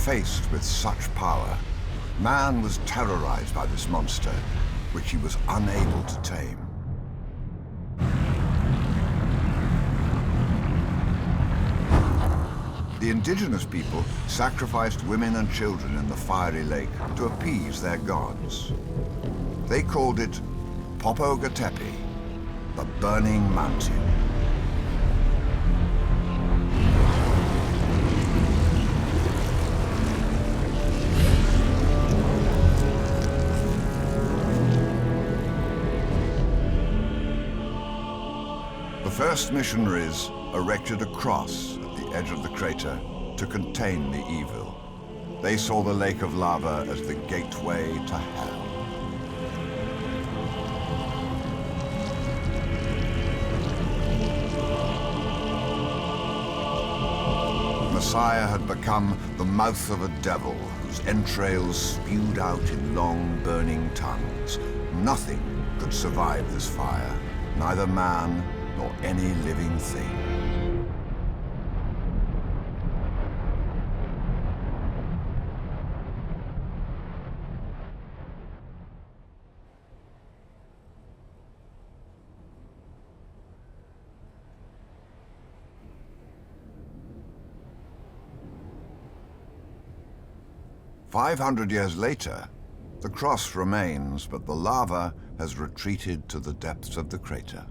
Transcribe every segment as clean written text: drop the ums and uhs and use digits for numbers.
Faced with such power, man was terrorized by this monster, which he was unable to tame. The indigenous people sacrificed women and children in the fiery lake to appease their gods. They called it Popocatépetl, the burning mountain. The first missionaries erected a cross at the edge of the crater to contain the evil. They saw the lake of lava as the gateway to hell. Messiah had become the mouth of a devil whose entrails spewed out in long, burning tongues. Nothing could survive this fire, neither man nor any living thing. "500 years later, the cross remains, but the lava has retreated to the depths of the crater.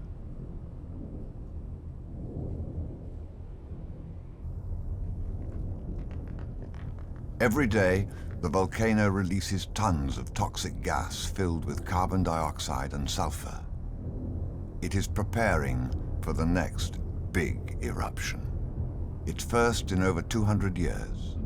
Every day, the volcano releases tons of toxic gas filled with carbon dioxide and sulfur. It is preparing for the next big eruption, its first in over 200 years.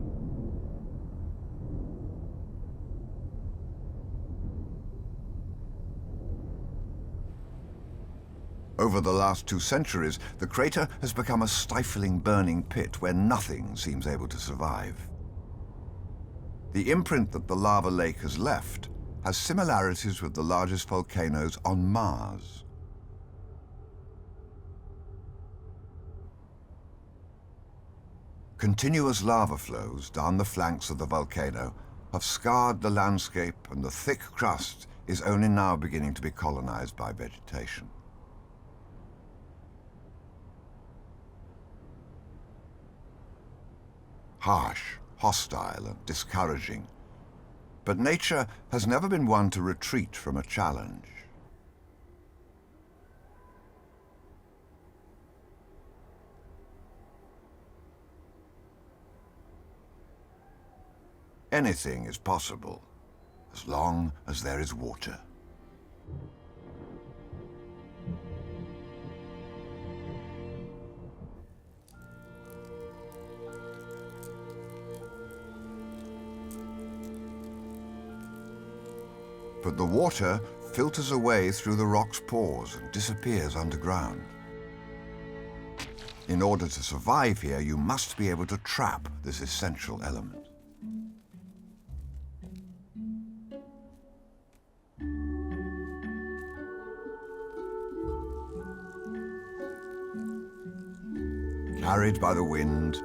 Over the last 2 centuries, the crater has become a stifling, burning pit where nothing seems able to survive. The imprint that the lava lake has left has similarities with the largest volcanoes on Mars. Continuous lava flows down the flanks of the volcano have scarred the landscape, and the thick crust is only now beginning to be colonized by vegetation. Harsh, hostile, and discouraging. But nature has never been one to retreat from a challenge. Anything is possible, as long as there is water. But the water filters away through the rock's pores and disappears underground. In order to survive here, you must be able to trap this essential element. Carried by the wind,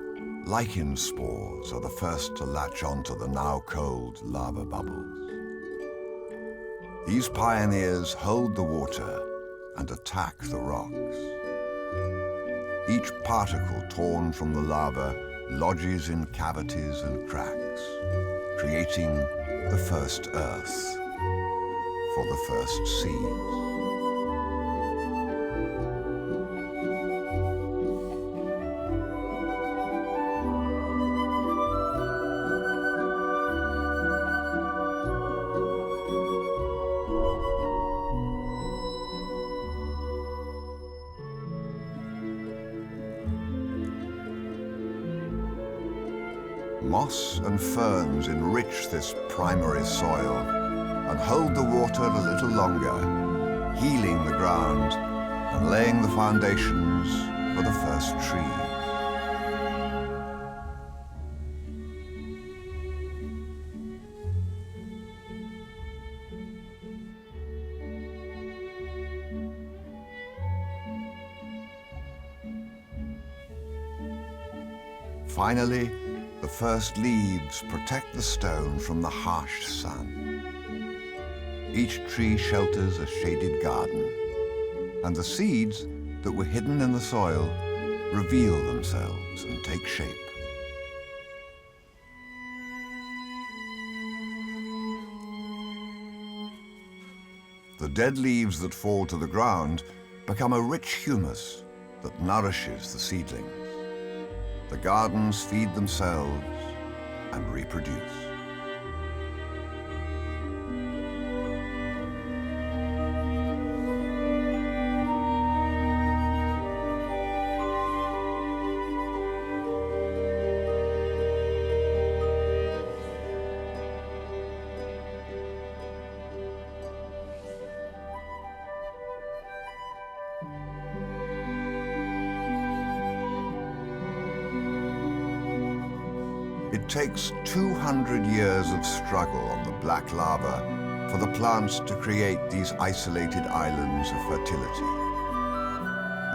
lichen spores are the first to latch onto the now cold lava bubbles. These pioneers hold the water and attack the rocks. Each particle torn from the lava lodges in cavities and cracks, creating the first earth for the first seeds. Moss and ferns enrich this primary soil and hold the water a little longer, healing the ground and laying the foundations for the first tree. Finally, the first leaves protect the stone from the harsh sun. Each tree shelters a shaded garden, and the seeds that were hidden in the soil reveal themselves and take shape. The dead leaves that fall to the ground become a rich humus that nourishes the seedlings. The gardens feed themselves and reproduce. It takes 200 years of struggle on the black lava for the plants to create these isolated islands of fertility.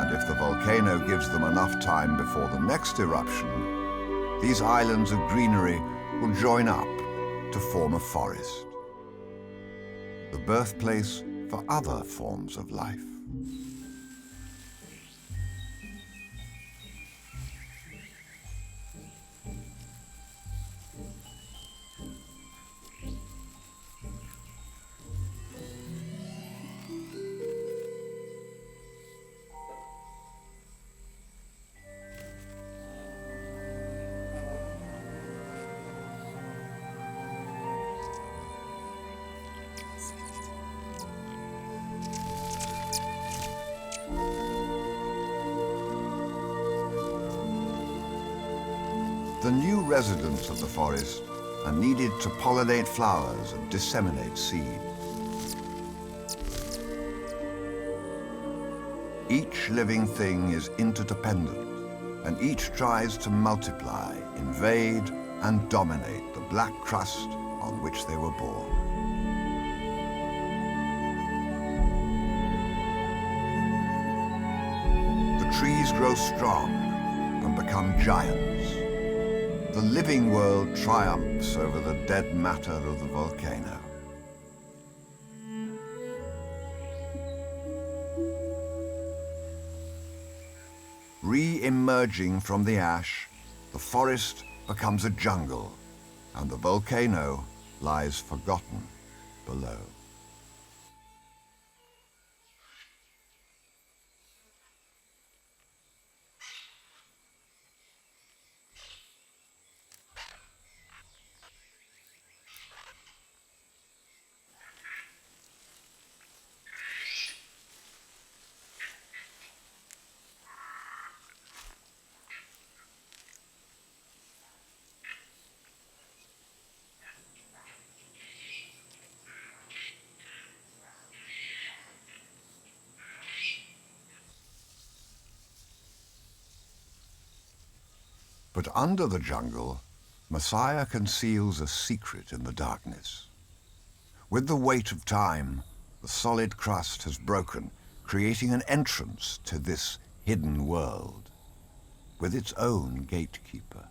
And if the volcano gives them enough time before the next eruption, these islands of greenery will join up to form a forest, the birthplace for other forms of life. The new residents of the forest are needed to pollinate flowers and disseminate seeds. Each living thing is interdependent, and each tries to multiply, invade, and dominate the black crust on which they were born. The trees grow strong and become giants. The living world triumphs over the dead matter of the volcano. Re-emerging from the ash, the forest becomes a jungle, and the volcano lies forgotten below. But under the jungle, Messiah conceals a secret in the darkness. With the weight of time, the solid crust has broken, creating an entrance to this hidden world, with its own gatekeeper.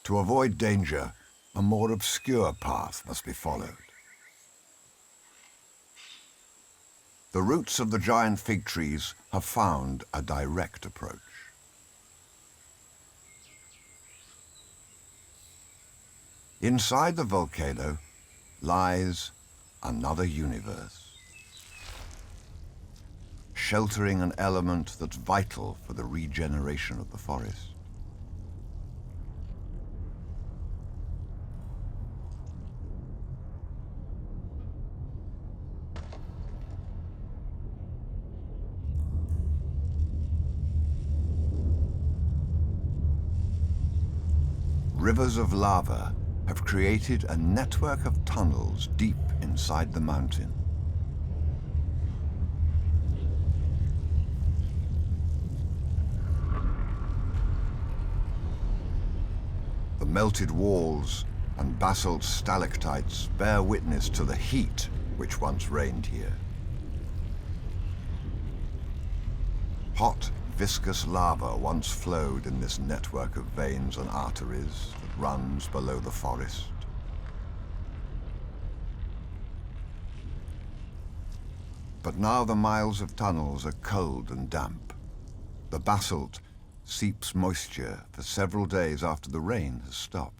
To avoid danger, a more obscure path must be followed. The roots of the giant fig trees have found a direct approach. Inside the volcano lies another universe, sheltering an element that's vital for the regeneration of the forest. Rivers of lava have created a network of tunnels deep inside the mountain. The melted walls and basalt stalactites bear witness to the heat which once reigned here. Hot, viscous lava once flowed in this network of veins and arteries that runs below the forest. But now the miles of tunnels are cold and damp. The basalt seeps moisture for several days after the rain has stopped.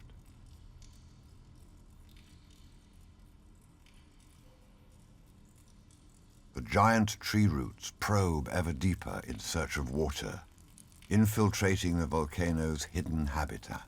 The giant tree roots probe ever deeper in search of water, infiltrating the volcano's hidden habitat.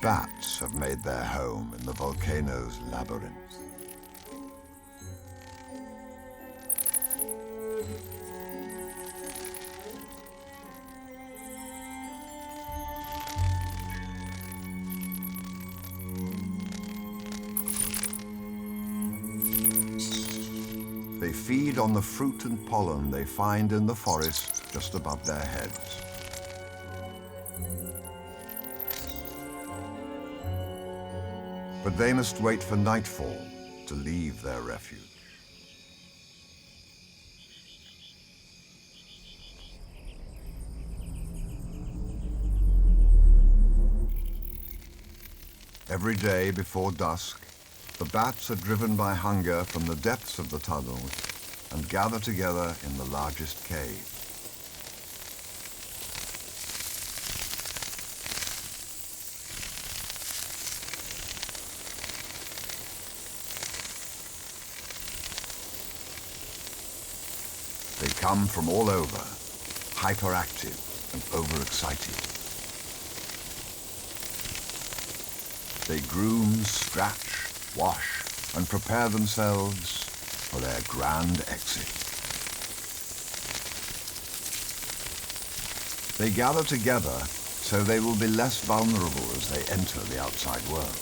Bats have made their home in the volcano's labyrinth. They feed on the fruit and pollen they find in the forest just above their heads. But they must wait for nightfall to leave their refuge. Every day before dusk, the bats are driven by hunger from the depths of the tunnels and gather together in the largest cave. They come from all over, hyperactive and overexcited. They groom, scratch, wash, and prepare themselves for their grand exit. They gather together so they will be less vulnerable as they enter the outside world.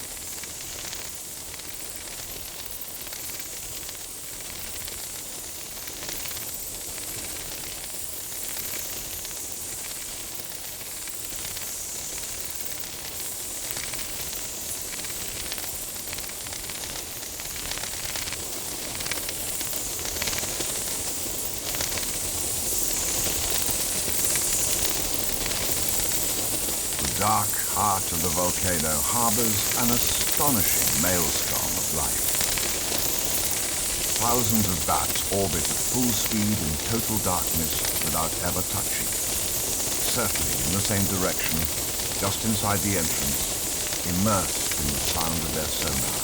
The dark heart of the volcano harbors an astonishing maelstrom of life. Thousands of bats orbit at full speed in total darkness without ever touching. Certainly in the same direction, just inside the entrance, immersed in the sound of their sonar.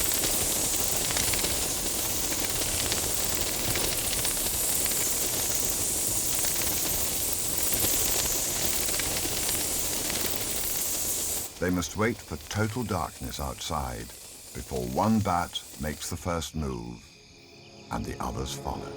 They must wait for total darkness outside before one bat makes the first move and the others follow.